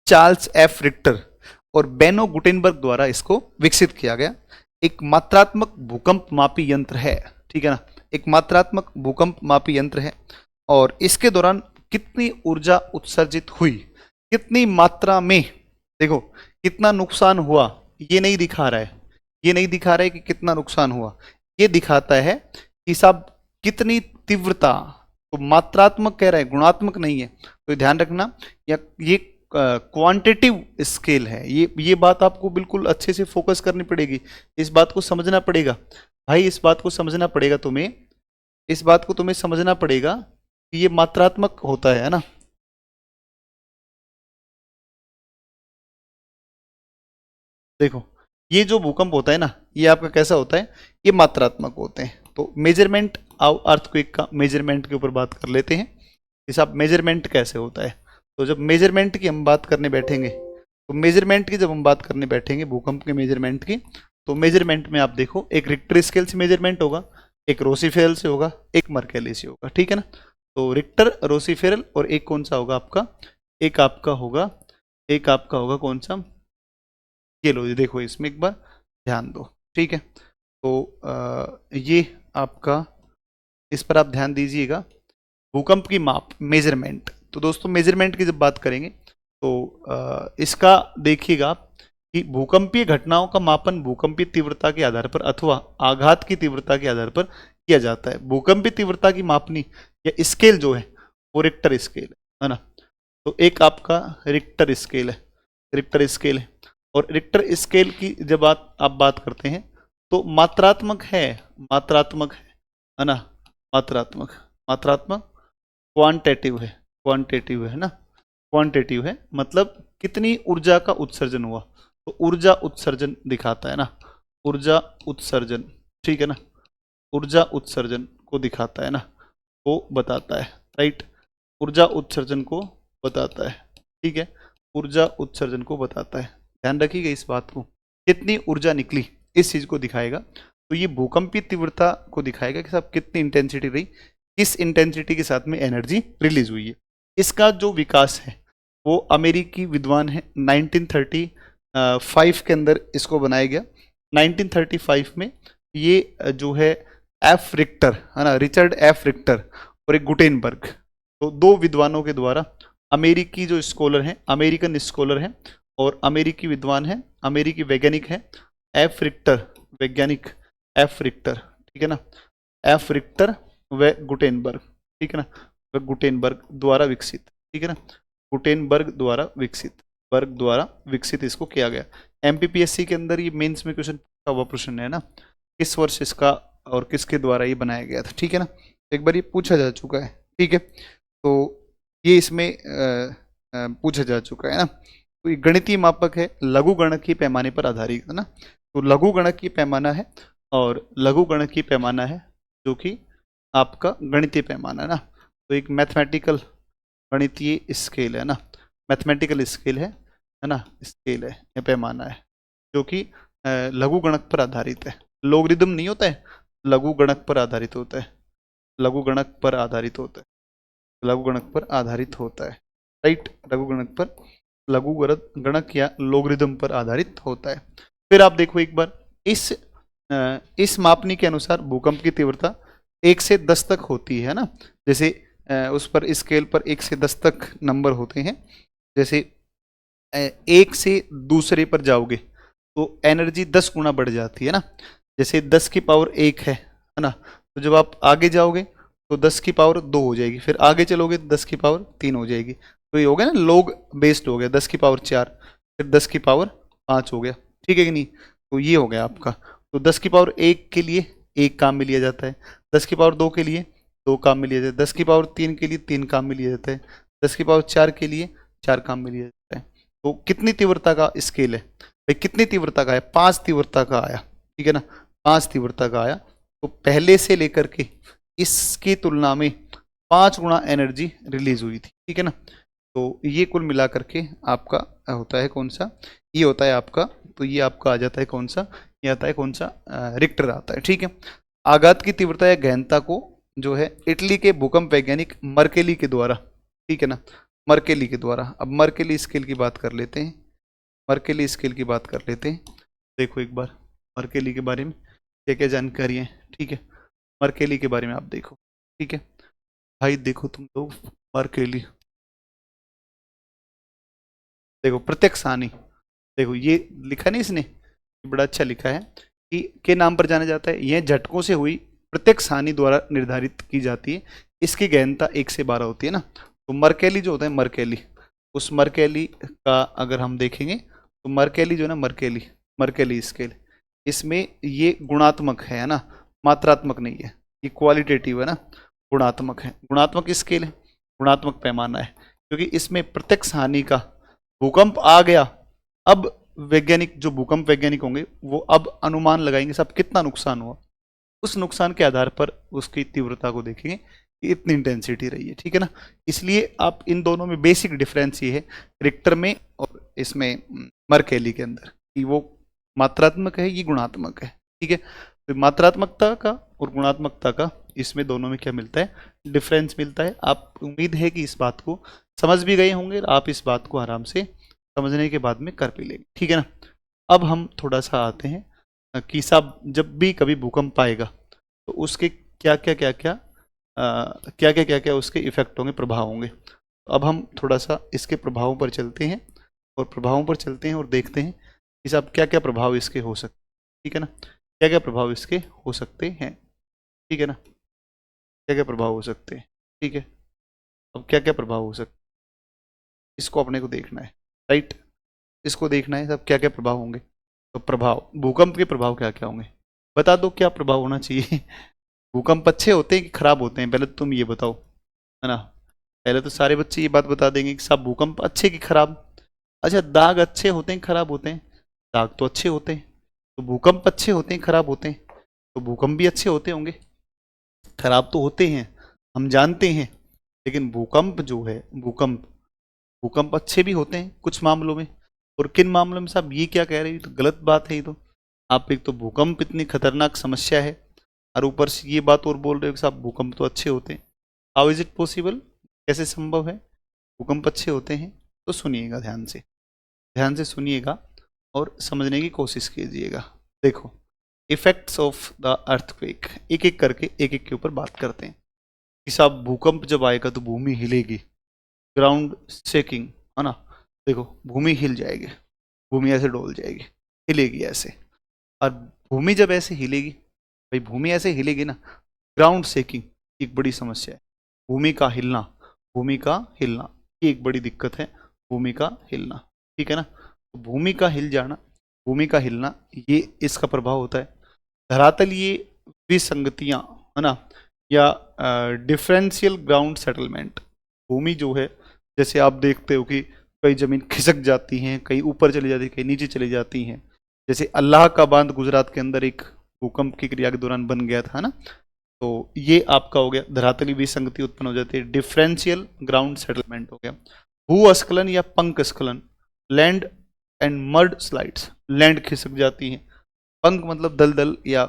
चार्ल्स एफ रिक्टर और बेनो गुटेनबर्ग द्वारा इसको विकसित किया गया। एक मात्रात्मक भूकंप मापी यंत्र है, ठीक है ना, एक मात्रात्मक भूकंप मापी यंत्र है। और इसके दौरान कितनी ऊर्जा उत्सर्जित हुई, कितनी मात्रा में, देखो कितना नुकसान हुआ, ये नहीं दिखा रहा है, ये नहीं दिखा रहा है कि कितना नुकसान हुआ, ये दिखाता है कि साहब कितनी तीव्रता। तो मात्रात्मक कह रहा है, गुणात्मक नहीं है, तो ध्यान रखना। या ये क्वांटिटिव स्केल है, ये बात आपको बिल्कुल अच्छे से फोकस करनी पड़ेगी, इस बात को समझना पड़ेगा भाई, इस बात को समझना पड़ेगा तुम्हें, इस बात को तुम्हें समझना पड़ेगा कि ये मात्रात्मक होता है ना। देखो ये जो भूकंप होता है ना, ये आपका कैसा होता है, ये मात्रात्मक होते हैं। तो मेजरमेंट अर्थक्वेक का मेजरमेंट के ऊपर बात कर लेते हैं कि साहब मेजरमेंट कैसे होता है। तो जब मेजरमेंट की हम बात करने बैठेंगे, तो मेजरमेंट की जब हम बात करने बैठेंगे भूकंप के मेजरमेंट की, तो मेजरमेंट में आप देखो एक रिक्टर स्केल से मेजरमेंट होगा, एक रोसीफेरल से होगा, एक मर्केली से होगा, ठीक है ना। तो रिक्टर, रोसीफेरल और एक कौन सा होगा आपका, एक आपका होगा, एक आपका होगा कौन सा, ये लो, ये देखो इसमें एक बार ध्यान दो, ठीक है। तो ये आपका, इस पर आप ध्यान दीजिएगा, भूकंप की माप, मेजरमेंट। तो दोस्तों मेजरमेंट की जब बात करेंगे, तो इसका देखिएगा आप कि भूकंपीय घटनाओं का मापन भूकंपीय तीव्रता के आधार पर अथवा आघात की तीव्रता के आधार पर किया जाता है। भूकंपीय तीव्रता की मापनी या स्केल जो है वो रिक्टर स्केल है ना। तो एक आपका रिक्टर स्केल है, रिक्टर स्केल है। और रिक्टर स्केल की जब आप बात करते हैं, तो मात्रात्मक है, मात्रात्मक है ना, मात्रात्मक, मात्रात्मक, क्वांटिटिव है, क्वांटिटिव है ना, क्वांटिटिव है, मतलब कितनी ऊर्जा का उत्सर्जन हुआ, तो ऊर्जा उत्सर्जन दिखाता है ना, ऊर्जा उत्सर्जन, ठीक है ना, ऊर्जा उत्सर्जन को दिखाता है ना, वो बताता है, राइट, ऊर्जा उत्सर्जन को बताता है, ठीक है, ऊर्जा उत्सर्जन को बताता है। ध्यान रखिएगा इस बात को, कितनी ऊर्जा निकली इस चीज को दिखाएगा। तो ये भूकंपीय तीव्रता को दिखाएगा कि साहब कितनी इंटेंसिटी रही, किस इंटेंसिटी के साथ में एनर्जी रिलीज हुई है। इसका जो विकास है वो अमेरिकी विद्वान है 1935 के अंदर इसको बनाया गया। 1935 में ये जो है एफ रिक्टर है ना, रिचर्ड एफ रिक्टर और एक गुटेनबर्ग, तो दो विद्वानों के द्वारा, अमेरिकी जो स्कॉलर हैं, अमेरिकन स्कॉलर हैं और अमेरिकी विद्वान हैं, अमेरिकी वैज्ञानिक हैं, एफ रिक्टर, वैज्ञानिक एफ रिक्टर, ठीक है ना, एफ रिक्टर व गुटेनबर्ग, ठीक है ना, व गुटेनबर्ग द्वारा विकसित, ठीक है ना, गुटेनबर्ग द्वारा विकसित, बर्ग द्वारा विकसित इसको किया गया। एमपीपीएससी के अंदर ये मेंस में क्वेश्चन पूछा हुआ प्रश्न है ना, किस वर्ष इसका और किसके द्वारा ये बनाया गया था, ठीक है ना। एक बार ये पूछा जा चुका है, ठीक है। तो ये इसमें पूछा जा चुका है ना। तो ये गणितीय मापक है, लघु गणकीय पैमाने पर आधारित है ना। तो लघु गणकीय पैमाना है और लघु गणकीय पैमाना है जो कि आपका गणितीय पैमाना है ना। तो एक मैथमेटिकल गणितीय स्केल है ना, मैथमेटिकल स्केल है ना, स्केल है या पैमाना है जो कि लघु गणक पर आधारित है। लोगरिदम नहीं होता है, लघु गणक पर आधारित होता है, लघु गणक पर आधारित होता है, लघु गणक पर आधारित होता है, राइट। लघु गणक पर, लघु गणक या लोगरिदम पर आधारित होता है। फिर आप देखो एक बार, इस मापनी के अनुसार भूकंप की तीव्रता 1 से 10 तक होती है ना। जैसे उस पर स्केल पर 1 से 10 तक नंबर होते हैं। जैसे 1 से दूसरे पर जाओगे तो एनर्जी 10 गुना बढ़ जाती है ना। जैसे 10 की पावर 1 है ना, तो जब आप आगे जाओगे तो 10 की पावर 2 हो जाएगी, फिर आगे चलोगे तो 10 की पावर 3 हो जाएगी। तो ये हो गया ना, लोग बेस्ड हो गया, 10 की पावर 4, फिर 10 की पावर 5 हो गया, ठीक है कि नहीं। तो ये हो गया आपका। तो 10 की पावर 1 के लिए 1 काम में लिया जाता है, 10 की पावर 2 के लिए 2 काम में लिया जाता है, 10 की पावर 3 के लिए 3 काम में लिया जाता है, 10 की पावर 4 के लिए 4 काम में लिया जाता है। तो कितनी तीव्रता का स्केल है भाई, कितनी तीव्रता का है, 5 तीव्रता का आया, ठीक है ना, 5 तीव्रता का आया। तो पहले से लेकर के इसकी तुलना में 5 गुना एनर्जी रिलीज हुई थी, ठीक है ना। तो ये कुल मिला करके आपका होता है कौन सा, ये होता है आपका, तो ये आपका आ जाता है कौन सा, ये आता है कौन सा, रिक्टर आता है, ठीक है। आघात की तीव्रता या गहनता को जो है इटली के भूकंप वैज्ञानिक मर्केली के द्वारा, ठीक है ना, मर्केली के द्वारा। अब मर्केली स्केल की बात कर लेते हैं, मर्केली स्केल की बात कर लेते हैं। देखो एक बार मर्केली के बारे में क्या क्या जानकारी है, ठीक है। मर्केली के बारे में आप देखो, ठीक है भाई, देखो तुम लोग मर्केली, देखो प्रत्यक्ष हानि, देखो ये लिखा नहीं इसने, बड़ा अच्छा लिखा है कि के नाम पर जाना जाता है। यह झटकों से हुई प्रत्यक्ष हानि द्वारा निर्धारित की जाती है। इसकी गहनता 1 से 12 होती है ना। तो मर्केली जो होता है, मर्केली, उस मर्केली का अगर हम देखेंगे तो मर्केली जो है ना, मर्केली, मर्केली स्केल, इसमें ये गुणात्मक है ना, मात्रात्मक नहीं है, ये क्वालिटेटिव है ना, गुणात्मक है, गुणात्मक स्केल है, गुणात्मक पैमाना है। क्योंकि इसमें प्रत्यक्ष हानि का, भूकंप आ गया, अब वैज्ञानिक जो भूकंप वैज्ञानिक होंगे वो अब अनुमान लगाएंगे साहब कितना नुकसान हुआ, उस नुकसान के आधार पर उसकी तीव्रता को देखेंगे कि इतनी इंटेंसिटी रही है, ठीक है ना। इसलिए आप इन दोनों में बेसिक डिफरेंस ये है, रिक्टर में और इसमें मर्केली के अंदर, कि वो मात्रात्मक है, ये गुणात्मक है, ठीक है। तो मात्रात्मकता का और गुणात्मकता का इसमें दोनों में क्या मिलता है, डिफरेंस मिलता है। आप उम्मीद है कि इस बात को समझ भी गए होंगे, आप इस बात को आराम से समझने के बाद में कर भी लेंगे, ठीक है ना। अब हम थोड़ा सा आते हैं कि साहब जब भी कभी भूकंप आएगा तो उसके क्या क्या क्या क्या क्या क्या क्या क्या उसके इफेक्ट होंगे, प्रभाव होंगे। तो अब हम थोड़ा सा इसके प्रभावों पर चलते हैं, और प्रभावों पर चलते हैं और देखते हैं कि साहब क्या क्या प्रभाव इसके हो सकते, ठीक है ना, क्या क्या प्रभाव इसके हो सकते हैं, ठीक है ना, क्या क्या प्रभाव हो सकते हैं, ठीक है। अब क्या क्या प्रभाव हो सकते, इसको अपने को देखना है, राइट, इसको देखना है सब क्या क्या प्रभाव होंगे। तो प्रभाव, भूकंप के प्रभाव क्या क्या होंगे, बता दो क्या प्रभाव होना चाहिए। भूकंप अच्छे होते हैं कि खराब होते हैं, पहले तो तुम ये बताओ, है ना। पहले तो सारे बच्चे ये बात बता देंगे कि साहब भूकंप अच्छे कि खराब। अच्छा, दाग अच्छे होते हैं खराब होते हैं, दाग तो अच्छे होते हैं। तो भूकंप अच्छे होते हैं खराब होते हैं, तो भूकंप भी अच्छे होते होंगे, खराब तो होते हैं, हम जानते हैं। लेकिन भूकंप जो है, भूकंप, भूकंप अच्छे भी होते हैं कुछ मामलों में, और किन मामलों में साहब ये क्या कह रहे हैं, तो गलत बात है ये तो। आप एक तो भूकंप इतनी खतरनाक समस्या है, और ऊपर से ये बात और बोल रहे हो कि साहब भूकंप तो अच्छे होते हैं। हाउ इज इट पॉसिबल, कैसे संभव है भूकंप अच्छे होते हैं। तो सुनिएगा ध्यान से, ध्यान से सुनिएगा और समझने की कोशिश कीजिएगा। देखो, इफेक्ट्स ऑफ द अर्थक्वेक, एक एक करके एक एक के ऊपर बात करते हैं कि साहब भूकंप जब आएगा तो भूमि हिलेगी, ग्राउंड शेकिंग, है ना। देखो भूमि हिल जाएगी, भूमि ऐसे डोल जाएगी, हिलेगी ऐसे। और भूमि जब ऐसे हिलेगी, भाई भूमि ऐसे हिलेगी ना, ग्राउंड शेकिंग एक बड़ी समस्या है, भूमि का हिलना, भूमि का हिलना ये एक बड़ी दिक्कत है, भूमि का हिलना, ठीक है ना। तो भूमि का हिल जाना, भूमि का हिलना, ये इसका प्रभाव होता है। धरातलीय विसंगतियां, है ना, या डिफरेंशियल ग्राउंड सेटलमेंट। भूमि जो है, जैसे आप देखते हो कि कई जमीन खिसक जाती हैं, कहीं ऊपर चली जाती है, कहीं नीचे चली जाती हैं। जैसे अल्लाह का बांध गुजरात के अंदर एक भूकंप की क्रिया के दौरान बन गया था ना, तो ये आपका हो गया धरातलीय विसंगति उत्पन्न हो जाती है, डिफरेंशियल ग्राउंड सेटलमेंट हो गया। भूस्खलन या पंक स्खलन, land and mud slides, land खिसक जाती है, पंक मतलब दलदल, या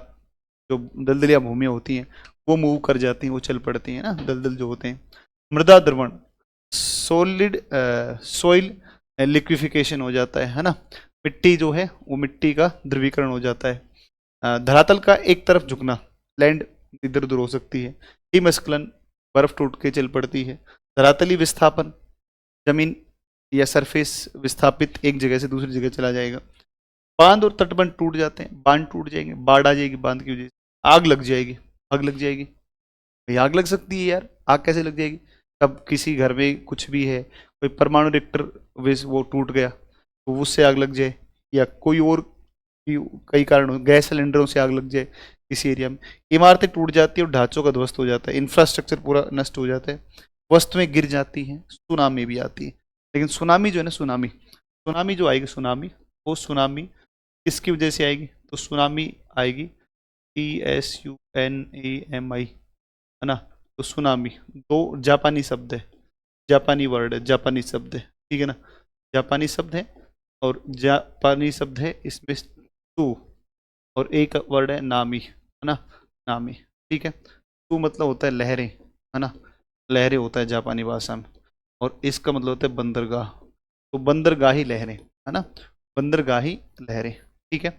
जो दलदल या भूमियाँ होती हैं वो मूव कर जाती हैं, वो चल पड़ती हैं ना, दलदल जो होते हैं। मृदा द्रवण, सॉलिड सॉइल लिक्विफिकेशन हो जाता है ना, मिट्टी जो है वो मिट्टी का ध्रुवीकरण हो जाता है। धरातल का एक तरफ झुकना, लैंड इधर उधर हो सकती है। हिमस्खलन, बर्फ टूट के चल पड़ती है। धरातली विस्थापन, जमीन या सरफेस विस्थापित एक जगह से दूसरी जगह चला जाएगा। बांध और तटबंध टूट जाते हैं, बांध टूट जाएंगे, बाढ़ आ जाएगी बांध की वजह से। आग लग जाएगी, आग लग जाएगी, भाई आग लग सकती है यार, आग कैसे लग जाएगी? तब किसी घर में कुछ भी है, कोई परमाणु रिएक्टर वो टूट गया तो उससे आग लग जाए, या कोई और कई कारण हो, गैस सिलेंडरों से आग लग जाए किसी एरिया में। इमारतें टूट जाती है और ढांचों का ध्वस्त हो जाता है, इंफ्रास्ट्रक्चर पूरा नष्ट हो जाता है, वस्तुएं गिर जाती हैं, सुनामी भी आती है। लेकिन सुनामी जो है ना, सुनामी सुनामी जो आएगी, सुनामी, वो सुनामी किसकी वजह से आएगी? तो सुनामी आएगी TSUNAMI, है ना। तो सुनामी दो जापानी शब्द है, जापानी वर्ड है, जापानी शब्द है, ठीक है ना, जापानी शब्द है, और जापानी शब्द है इसमें टू, और एक वर्ड है नामी, है ना, नामी, ठीक है। टू मतलब होता है लहरें, है ना, लहरें होता है जापानी भाषा में, और इसका मतलब होता है बंदरगाह। तो बंदरगाही लहरें, है ना, बंदरगाही लहरें, ठीक है।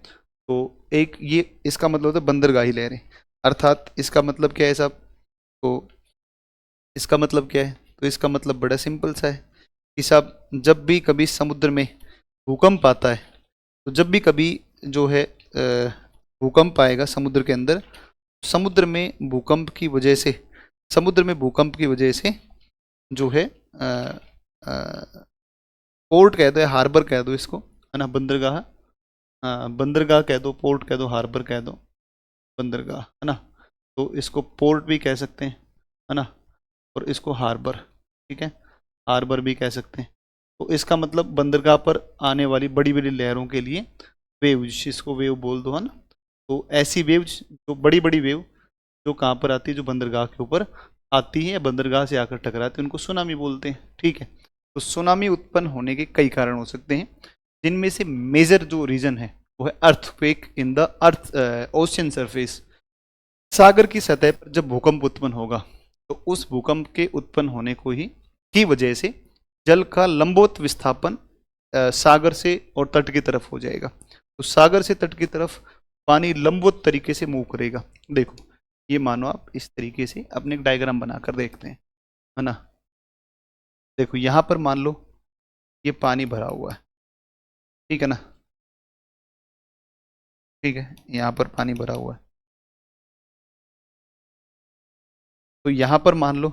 तो एक ये इसका मतलब होता है बंदरगाही लहरें, अर्थात इसका मतलब क्या है साहब? तो इसका मतलब क्या है? तो इसका मतलब बड़ा सिंपल सा है कि साहब जब भी कभी समुद्र में भूकंप आता है, तो जब भी कभी जो है भूकंप आएगा समुद्र के अंदर, समुद्र में भूकंप की वजह से, समुद्र में भूकंप की वजह से जो है पोर्ट कह दो या हार्बर कह दो इसको, है ना, बंदरगाह, बंदरगाह कह दो, पोर्ट कह दो, हार्बर कह दो, बंदरगाह, है ना। तो इसको पोर्ट भी कह सकते हैं, है ना, और इसको हार्बर, ठीक है, हार्बर भी कह सकते हैं। तो इसका मतलब बंदरगाह पर आने वाली बड़ी बड़ी लहरों के लिए वेव, इसको वेव बोल दो, है ना। तो ऐसी वेव, जो बड़ी बड़ी वेव जो कहाँ पर आती है, जो बंदरगाह के ऊपर आती है या बंदरगाह से आकर टकराती है, उनको सुनामी बोलते हैं, ठीक है। तो सुनामी उत्पन्न होने के कई कारण हो सकते हैं, जिनमें से मेजर जो रीजन है वो है earthquake in the earth ocean surface. सागर की सतह पर जब भूकंप उत्पन्न होगा, तो उस भूकंप के उत्पन्न होने को ही की वजह से जल का लंबवत विस्थापन सागर से और तट की तरफ हो जाएगा। तो सागर से तट की तरफ पानी लंबवत तरीके से मूव करेगा। देखो ये मानो आप इस तरीके से अपने एक डायग्राम बनाकर देखते हैं, है ना। देखो यहाँ पर मान लो ये पानी भरा हुआ है, ठीक है ना, ठीक है, यहाँ पर पानी भरा हुआ है। तो यहाँ पर मान लो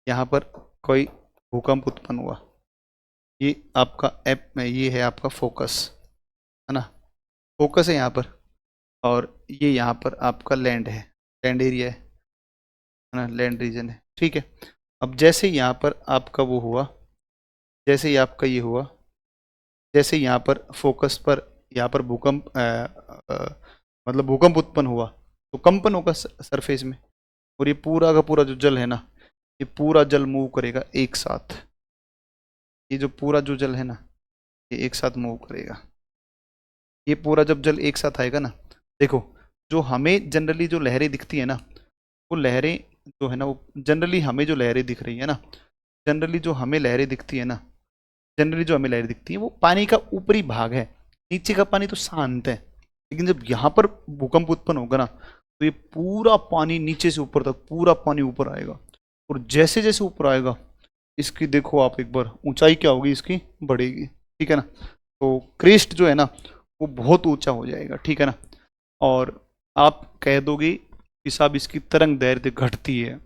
यहाँ पर कोई भूकंप उत्पन्न हुआ, ये आपका एप में, ये है आपका फोकस, है ना, फोकस है यहाँ पर, और ये यहाँ पर आपका लैंड है, लैंड एरिया है ना, लैंड रीजन है, ठीक है। अब जैसे यहाँ पर आपका वो हुआ, जैसे ही आपका ये हुआ, जैसे यहाँ पर फोकस पर यहाँ पर भूकंप मतलब भूकंप उत्पन्न हुआ, तो कंपन होगा सरफेस में, और ये पूरा का पूरा जो जल है ना, ये पूरा जल मूव करेगा एक साथ। ये जो पूरा जो जल है ना, ये एक साथ मूव करेगा। ये पूरा जब जल एक साथ आएगा ना, देखो जो हमें जनरली जो लहरें दिखती है ना, वो लहरें जो है ना, वो जनरली हमें जो लहरें दिख रही है ना, जनरली जो हमें लहरें दिखती है ना, जनरली जो हमें लहरें दिखती है वो पानी का ऊपरी भाग है, नीचे का पानी तो शांत है। लेकिन जब यहाँ पर भूकंप उत्पन्न होगा ना, तो ये पूरा पानी नीचे से ऊपर तक, पूरा पानी ऊपर आएगा, और जैसे जैसे ऊपर आएगा, इसकी देखो आप एक बार ऊंचाई क्या होगी, इसकी बढ़ेगी, ठीक है ना। तो क्रेस्ट जो है ना वो बहुत ऊंचा हो जाएगा, ठीक है ना। और आप कह दोगे कि साहब इसकी तरंग दैर्घ्य घटती है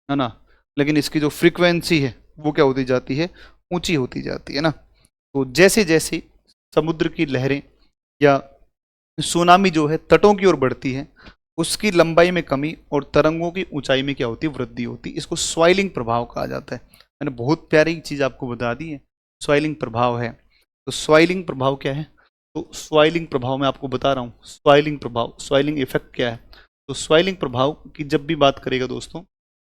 ना, लेकिन इसकी जो फ्रीक्वेंसी है वो क्या होती जाती है, ऊंची होती जाती है ना। तो जैसे जैसे समुद्र की लहरें या सुनामी जो है तटों की ओर बढ़ती है, उसकी लंबाई में कमी और तरंगों की ऊंचाई में क्या होती है, वृद्धि होती है। इसको स्वाइलिंग प्रभाव कहा जाता है। मैंने बहुत प्यारी चीज आपको बता दी है, स्वाइलिंग प्रभाव है। तो स्वाइलिंग प्रभाव क्या है, तो स्वाइलिंग प्रभाव मैं आपको बता रहा हूँ। स्वाइलिंग प्रभाव, स्वाइलिंग इफेक्ट क्या है, तो स्वाइलिंग प्रभाव की जब भी बात करेगा दोस्तों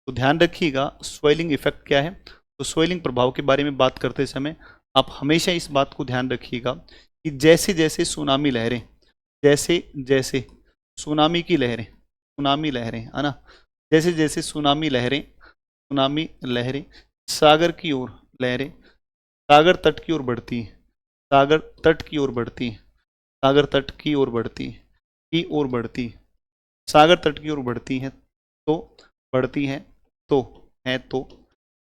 तो ध्यान रखिएगा स्वाइलिंग इफेक्ट क्या है। तो स्वाइलिंग प्रभाव के बारे में बात करते समय आप हमेशा इस बात को ध्यान रखिएगा कि जैसे जैसे सुनामी लहरें, जैसे जैसे सुनामी लहरें है ना, जैसे जैसे सुनामी लहरें सागर की ओर लहरें सागर तट की ओर बढ़ती हैं, सागर तट की ओर बढ़ती हैं, सागर तट की ओर बढ़ती हैं, की ओर बढ़ती हैं, सागर तट की ओर बढ़ती हैं, तो बढ़ती हैं, तो है तो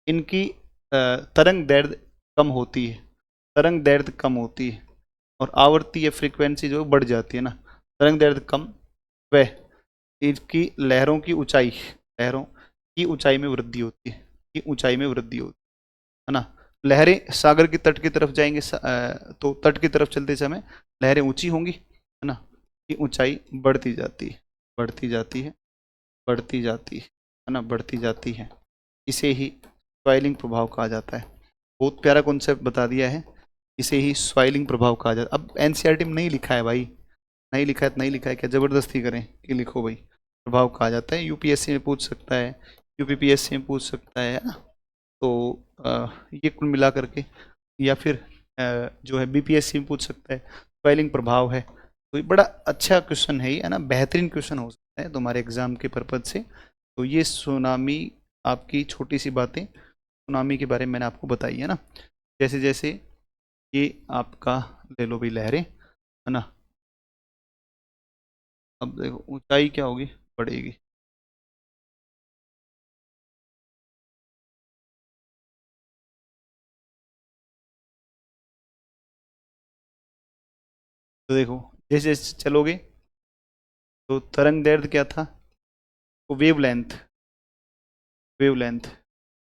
इनकी तरंग दैर्ध्य कम होती है, तरंग दैर्ध्य कम होती है और आवर्ती या फ्रीक्वेंसी जो बढ़ जाती है ना, तरंग दैर्ध्य कम, वह इसकी लहरों की ऊंचाई, लहरों की ऊंचाई में वृद्धि होती है, की ऊंचाई में वृद्धि होती है ना। लहरें सागर के तट की तरफ जाएंगे, तो तट की तरफ चलते समय लहरें ऊंची होंगी है ना, की ऊंचाई बढ़ती जाती है, बढ़ती जाती है, बढ़ती जाती है ना, बढ़ती जाती है। इसे ही स्वाइलिंग प्रभाव कहा जाता है। बहुत प्यारा कॉन्सेप्ट बता दिया है, इसे ही स्वाइलिंग प्रभाव कहा जाता है। अब एनसीईआरटी में नहीं लिखा है भाई, नहीं लिखा है तो नहीं लिखा है, क्या ज़बरदस्ती करें कि लिखो भाई। प्रभाव कहा जाता है, यूपीएससी में पूछ सकता है, यूपीपीएससी में पूछ सकता है ना। तो ये कुल मिला करके, या फिर जो है बीपीएससी में पूछ सकता है, स्वाइलिंग प्रभाव है। तो ये बड़ा अच्छा क्वेश्चन है ना, बेहतरीन क्वेश्चन हो सकता है तुम्हारे एग्जाम के पर्पज से। तो ये सुनामी, आपकी छोटी सी बातें सुनामी के बारे में मैंने आपको बताई है ना। जैसे जैसे ये आपका ले लो भाई लहरें है ना, अब देखो ऊंचाई क्या होगी, बढ़ेगी। तो देखो जैसे जैसे चलोगे तो तरंग दैर्ध्य क्या था, तो वेवलेंथ, वेवलेंथ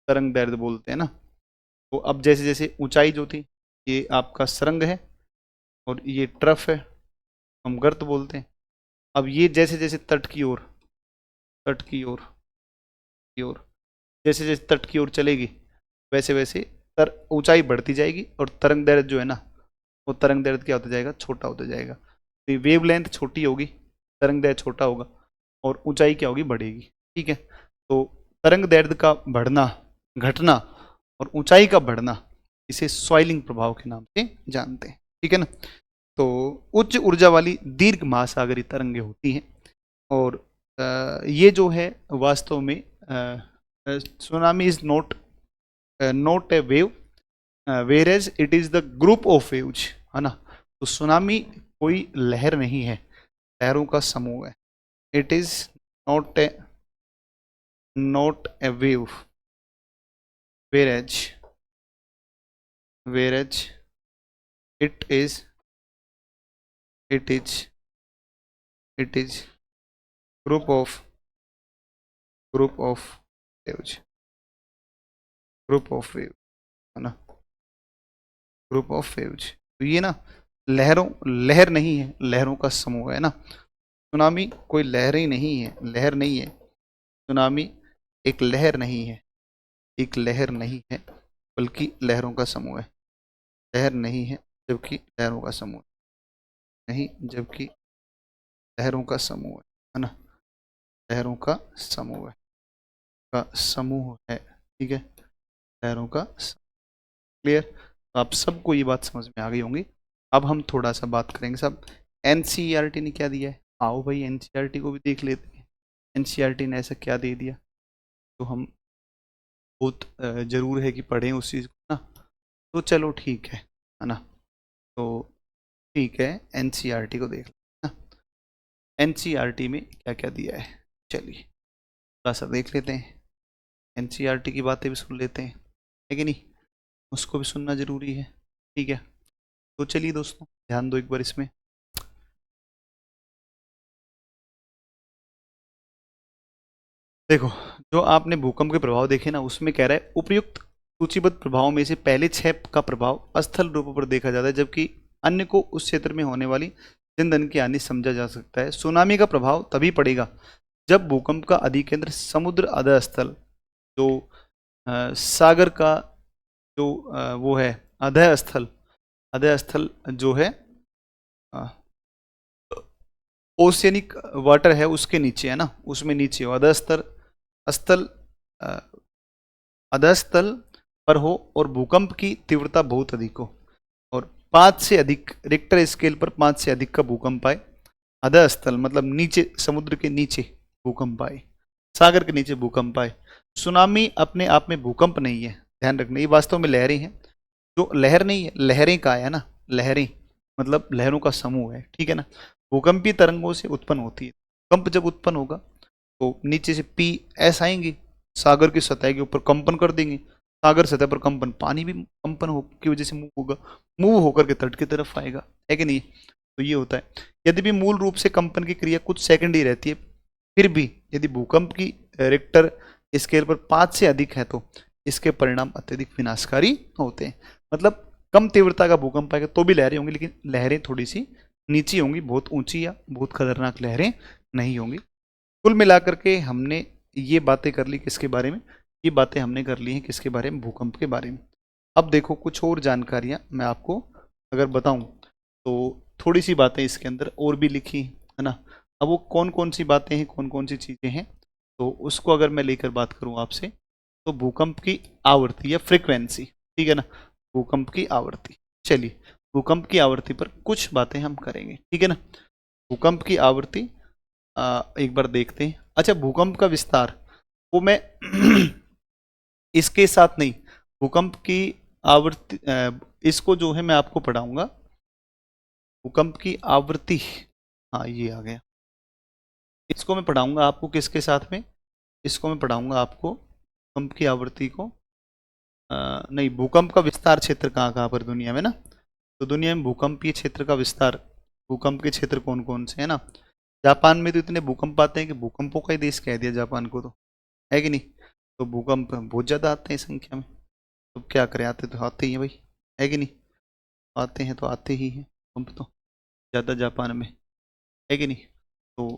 तरंग दैर्ध्य बोलते हैं ना। तो अब जैसे जैसे ऊंचाई जो थी, ये आपका सरंग है और ये ट्रफ है, हम गर्त बोलते हैं। अब ये जैसे जैसे तट की ओर, तट की ओर जैसे जैसे तट की ओर चलेगी, वैसे वैसे ऊंचाई बढ़ती जाएगी और तरंग दैर्ध्य जो है ना, वो तरंग दैर्ध्य क्या होता जाएगा, छोटा होता जाएगा। तो ये वेवलेंथ छोटी होगी, तरंग दैर्ध्य छोटा होगा और ऊंचाई क्या होगी, बढ़ेगी। ठीक है, तो तरंग दैर्ध्य का बढ़ना, घटना और ऊंचाई का बढ़ना, इसे स्वाइलिंग प्रभाव के नाम से जानते हैं। ठीक है ना। तो उच्च ऊर्जा वाली दीर्घ महासागरीय तरंगें होती हैं और ये जो है वास्तव में tsunami is not not a wave, whereas it is the group of waves है ना। तो सुनामी कोई लहर नहीं है, लहरों का समूह है। It is not a, not a wave, whereas, whereas it is, it is, it is group of, group of waves, group of wave है ना, ग्रुप ऑफ वेव्स। तो ये ना लहरों, लहर नहीं है, लहरों का समूह है ना। सुनामी कोई लहर ही नहीं है, लहर नहीं है। सुनामी एक लहर नहीं है, एक लहर नहीं है, बल्कि लहरों का समूह है। लहर नहीं है जबकि लहरों का समूह नहीं, जबकि लहरों का समूह है ना, लहरों का समूह है, का समूह है। ठीक है, लहरों का। क्लियर, तो आप सबको ये बात समझ में आ गई होंगी। अब हम थोड़ा सा बात करेंगे सब एनसीईआरटी ने क्या दिया है। आओ भाई एनसीईआरटी को भी देख लेते हैं, एनसीईआरटी ने ऐसा क्या दे दिया। तो हम बहुत ज़रूर है कि पढ़ें उस चीज़ को ना। तो चलो ठीक है ना। तो ठीक है, एनसीईआरटी को देख लेते हैं ना, एनसीईआरटी में क्या क्या दिया है। चलिए थोड़ा सा देख लेते हैं, एनसीईआरटी की बातें भी सुन लेते हैं, है कि नहीं, उसको भी सुनना ज़रूरी है। ठीक है, तो चलिए दोस्तों ध्यान दो एक बार इसमें। देखो, जो आपने भूकंप के प्रभाव देखे ना, उसमें कह रहा है उपयुक्त सूचीबद्ध प्रभावों में से पहले 6 का प्रभाव अस्थल रूपों पर देखा जाता है, जबकि अन्य को उस क्षेत्र में होने वाली जन धन की हानि समझा जा सकता है। सुनामी का प्रभाव तभी पड़ेगा जब भूकंप का अधिकेंद्र समुद्र अधः स्थल, जो सागर का जो वो है अधः स्थल, अधः स्थल जो है ओशियनिक वाटर है उसके नीचे है ना, उसमें नीचे हो, अधः स्थल स्थल अधः स्थल पर हो और भूकंप की तीव्रता बहुत अधिक हो और 5 से अधिक रिक्टर स्केल पर 5 से अधिक का भूकंप आए। अधः स्थल मतलब नीचे, समुद्र के नीचे भूकंप आए, सागर के नीचे भूकंप आए। सुनामी अपने आप में भूकंप नहीं है, ध्यान रखना, ये वास्तव में लहरें हैं। जो लहर नहीं है, लहरें का है ना, लहरें मतलब लहरों का समूह है, ठीक है ना। भूकंपीय तरंगों से उत्पन्न होती है। भूकंप जब उत्पन्न होगा तो नीचे से पी एस आएंगे, सागर की सतह के ऊपर कंपन कर देंगे, सागर सतह पर कंपन, पानी भी कंपन हो की वजह से मूव होगा, मूव होकर के तट की तरफ आएगा, है कि नहीं। तो ये होता है। यदि भी मूल रूप से कंपन की क्रिया कुछ सेकंड ही रहती है, फिर भी यदि भूकंप की रिक्टर स्केल पर 5 से अधिक है तो इसके परिणाम अत्यधिक विनाशकारी होते हैं। मतलब कम तीव्रता का भूकंप आएगा तो भी लहरें होंगी, लेकिन लहरें थोड़ी सी नीची होंगी, बहुत ऊंची या बहुत खतरनाक लहरें नहीं होंगी। कुल मिलाकर के हमने ये बातें कर ली किसके बारे में, ये बातें हमने कर ली हैं किसके बारे में, भूकंप के बारे में। अब देखो कुछ और जानकारियां मैं आपको अगर बताऊं तो थोड़ी सी बातें इसके अंदर और भी लिखी है ना। अब वो कौन कौन सी बातें हैं, कौन कौन सी चीज़ें हैं, तो उसको अगर मैं लेकर बात करूं आपसे, तो भूकंप की आवृत्ति या फ्रिक्वेंसी, ठीक है ना, भूकंप की आवृत्ति। चलिए भूकंप की आवृत्ति पर कुछ बातें हम करेंगे, ठीक है ना। भूकंप की आवृत्ति एक बार देखते हैं। अच्छा, भूकंप का विस्तार वो मैं इसके साथ नहीं, भूकंप की आवृत्ति इसको जो है मैं आपको पढ़ाऊंगा, भूकंप की आवृत्ति, हाँ ये आ गया, इसको मैं पढ़ाऊंगा आपको किसके साथ में, इसको मैं पढ़ाऊंगा आपको भूकंप की आवृत्ति को, नहीं, भूकंप का विस्तार क्षेत्र कहाँ कहाँ पर दुनिया में ना, तो दुनिया में भूकंपीय क्षेत्र का विस्तार, भूकंप के क्षेत्र कौन कौन से है ना। जापान में तो इतने भूकंप आते हैं कि भूकंपों का ही देश कह दिया जापान को, तो है कि नहीं। तो भूकंप बहुत ज़्यादा आते हैं संख्या में, तो क्या करें, आते तो आते ही हैं भाई, है कि नहीं, आते हैं तो आते ही हैं भूकंप तो ज़्यादा जापान में, है कि नहीं। तो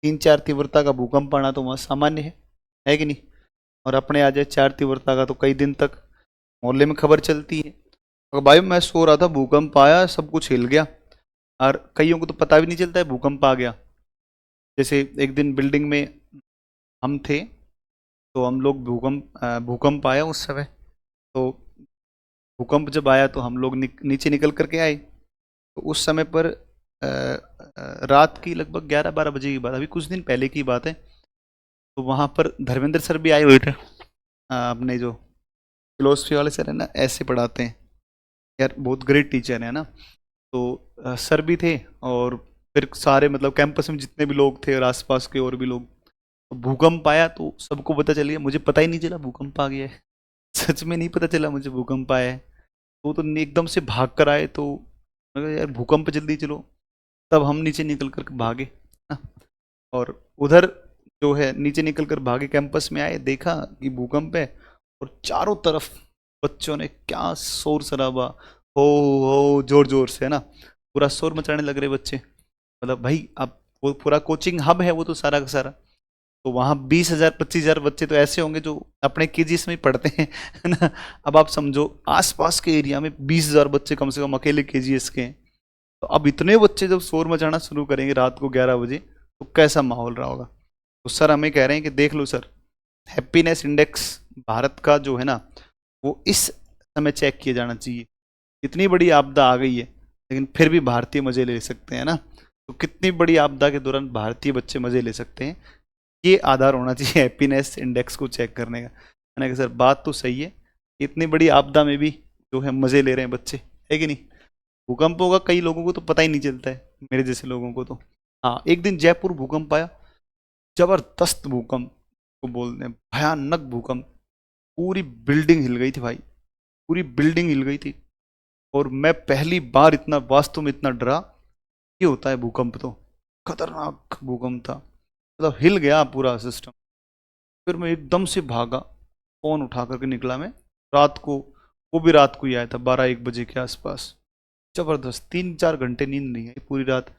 3-4 तीव्रता का भूकंप आना तो वहाँ सामान्य है कि नहीं। और अपने आ जाए 4 तीव्रता का तो कई दिन तक मोहल्ले में खबर चलती है। और भाई मैं सो रहा था, भूकंप आया, सब कुछ हिल गया, और कईयों को तो पता भी नहीं चलता है भूकंप आ गया। जैसे एक दिन बिल्डिंग में हम थे, तो हम लोग भूकंप आया उस समय, तो भूकंप जब आया तो हम लोग नीचे निकल करके आए, तो उस समय पर रात की लगभग 11-12 बजे की बात, अभी कुछ दिन पहले की बात है। तो वहाँ पर धर्मेंद्र सर भी आए हुए थे, अपने जो फिलोसफी वाले सर है ना, ऐसे पढ़ाते हैं यार, बहुत ग्रेट टीचर है ना। तो सर भी थे और फिर सारे मतलब कैंपस में जितने भी लोग थे और आसपास के और भी लोग, भूकंप आया तो सबको पता चल गया, मुझे पता ही नहीं चला भूकंप आ गया है। सच में नहीं पता चला मुझे भूकंप आया है। तो एकदम से भाग कर आए, तो मैं कहा, यार भूकंप, जल्दी चलो। तब हम नीचे निकल कर भागे ना, और उधर जो है नीचे निकल कर भागे, कैंपस में आए, देखा कि भूकंप है, और चारों तरफ बच्चों ने क्या शोर शराबा, हो जोर जोर से है ना, पूरा शोर मचाने लग रहे बच्चे। मतलब भाई अब वो पूरा कोचिंग हब है वो तो सारा का सारा, तो वहाँ 20,000-25,000 बच्चे तो ऐसे होंगे जो अपने केजीएस में ही पढ़ते हैं, है ना। अब आप समझो आसपास के एरिया में 20,000 बच्चे कम से कम अकेले केजीएस के हैं, तो अब इतने बच्चे जब शोर मचाना शुरू करेंगे रात को 11 बजे, तो कैसा माहौल रहा होगा। तो सर हमें कह रहे हैं कि देख लो सर, हैप्पीनेस इंडेक्स भारत का जो है ना, वो इस समय चेक किया जाना चाहिए। इतनी बड़ी आपदा आ गई है, लेकिन फिर भी भारतीय मजे ले सकते हैं ना। तो कितनी बड़ी आपदा के दौरान भारतीय बच्चे मजे ले सकते हैं, ये आधार होना चाहिए हैप्पीनेस इंडेक्स को चेक करने का, है ना। कि सर बात तो सही है, इतनी बड़ी आपदा में भी जो है मजे ले रहे हैं बच्चे, है कि नहीं। भूकंपों का कई लोगों को तो पता ही नहीं चलता है, मेरे जैसे लोगों को तो। हाँ, एक दिन जयपुर भूकंप आया, जबरदस्त भूकंप को बोलते हैं, भयानक भूकंप, पूरी बिल्डिंग हिल गई थी भाई, पूरी बिल्डिंग हिल गई थी। और मैं पहली बार इतना वास्तव में इतना डरा, ये होता है भूकंप तो, खतरनाक भूकंप था, मतलब हिल गया पूरा सिस्टम। फिर मैं एकदम से भागा, फोन उठा करके निकला मैं, रात को, वो भी रात को ही आया था 12-1 बजे के आसपास। जबरदस्त 3-4 घंटे नींद नहीं आई, पूरी रात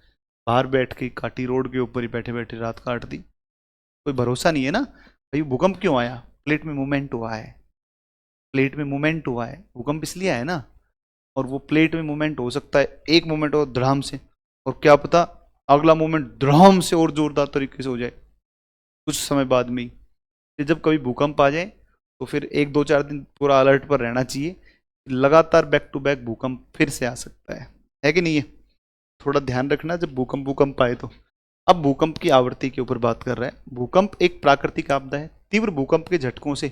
बाहर बैठ के काटी रोड के ऊपर ही बैठे बैठे रात काट दी। कोई भरोसा नहीं है ना भाई। भूकंप क्यों आया? प्लेट में मूवमेंट हुआ है, प्लेट में मूवमेंट हुआ है, भूकंप इसलिए आया ना। और वो प्लेट में मूवमेंट हो सकता है, एक मूवमेंट हो धड़ाम से, और क्या पता अगला मूवमेंट धड़ाम से और जोरदार तरीके से हो जाए कुछ समय बाद में ही। फिर जब कभी भूकंप आ जाए तो फिर 1-2-4 दिन पूरा अलर्ट पर रहना चाहिए। लगातार बैक टू बैक भूकंप फिर से आ सकता है कि नहीं है? थोड़ा ध्यान रखना जब भूकंप आए तो। अब भूकंप की आवृत्ति के ऊपर बात कर रहा है। भूकंप एक प्राकृतिक आपदा है। तीव्र भूकंप के झटकों से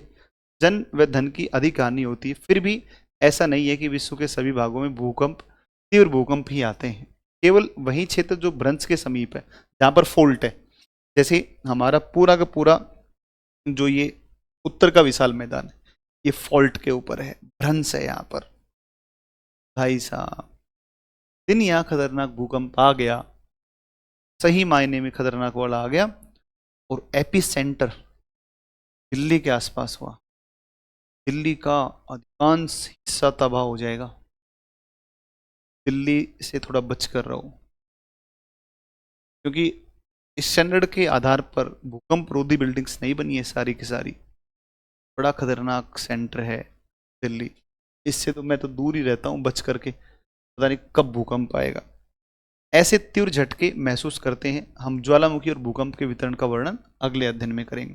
जन व धन की अधिक हानि होती है। फिर भी ऐसा नहीं है कि विश्व के सभी भागों में तीव्र भूकंप ही आते हैं। केवल वही क्षेत्र जो भ्रंश के समीप है, जहाँ पर फोल्ट है, जैसे हमारा पूरा का पूरा जो ये उत्तर का विशाल मैदान है, ये फॉल्ट के ऊपर है, भ्रंश है यहाँ पर। भाई साहब, दिन यहाँ खतरनाक भूकंप आ गया, सही मायने में खतरनाक वाला आ गया, और एपी सेंटर दिल्ली के आसपास हुआ। दिल्ली का अधिकांश हिस्सा तबाह हो जाएगा। दिल्ली से थोड़ा बच कर रहो, क्योंकि इस स्टैंडर्ड के आधार पर भूकंप रोधी बिल्डिंग्स नहीं बनी है सारी की सारी। बड़ा खतरनाक सेंटर है दिल्ली। इससे तो मैं तो दूर ही रहता हूँ बच करके, पता नहीं कब भूकंप आएगा। ऐसे तीव्र झटके महसूस करते हैं हम। ज्वालामुखी और भूकंप के वितरण का वर्णन अगले अध्ययन में करेंगे।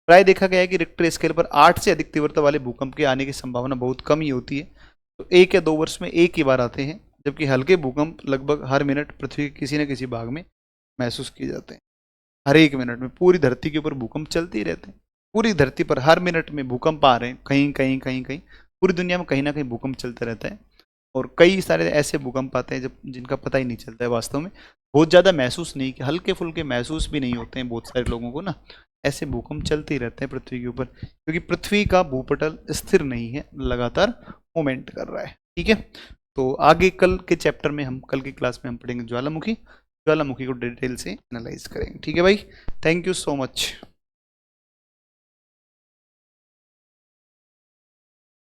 प्राय देखा गया है कि रिक्टर स्केल पर 8 से अधिक तीव्रता वाले भूकंप के आने की संभावना बहुत कम ही होती है। तो 1 या 2 वर्ष में एक ही बार आते हैं, जबकि हल्के भूकंप लगभग हर मिनट पृथ्वी के किसी न किसी भाग में महसूस किए जाते हैं। हर 1 मिनट में पूरी धरती के ऊपर भूकंप चलते ही रहते हैं। पूरी धरती पर हर मिनट में भूकंप आ रहे हैं, कहीं कहीं कहीं कहीं पूरी दुनिया में कहीं ना कहीं भूकंप चलता रहता है। और कई सारे ऐसे भूकंप आते हैं जब जिनका पता ही नहीं चलता है वास्तव में, बहुत ज़्यादा महसूस नहीं, हल्के फुल्के महसूस भी नहीं होते हैं बहुत सारे लोगों को ना। ऐसे भूकंप चलते ही रहते हैं पृथ्वी के ऊपर, क्योंकि पृथ्वी का भूपटल स्थिर नहीं है, लगातार मूवमेंट कर रहा है। ठीक है, तो आगे कल के चैप्टर में कल की क्लास में हम पढ़ेंगे ज्वालामुखी को डिटेल से एनालाइज करेंगे। ठीक है भाई, थैंक यू सो मच।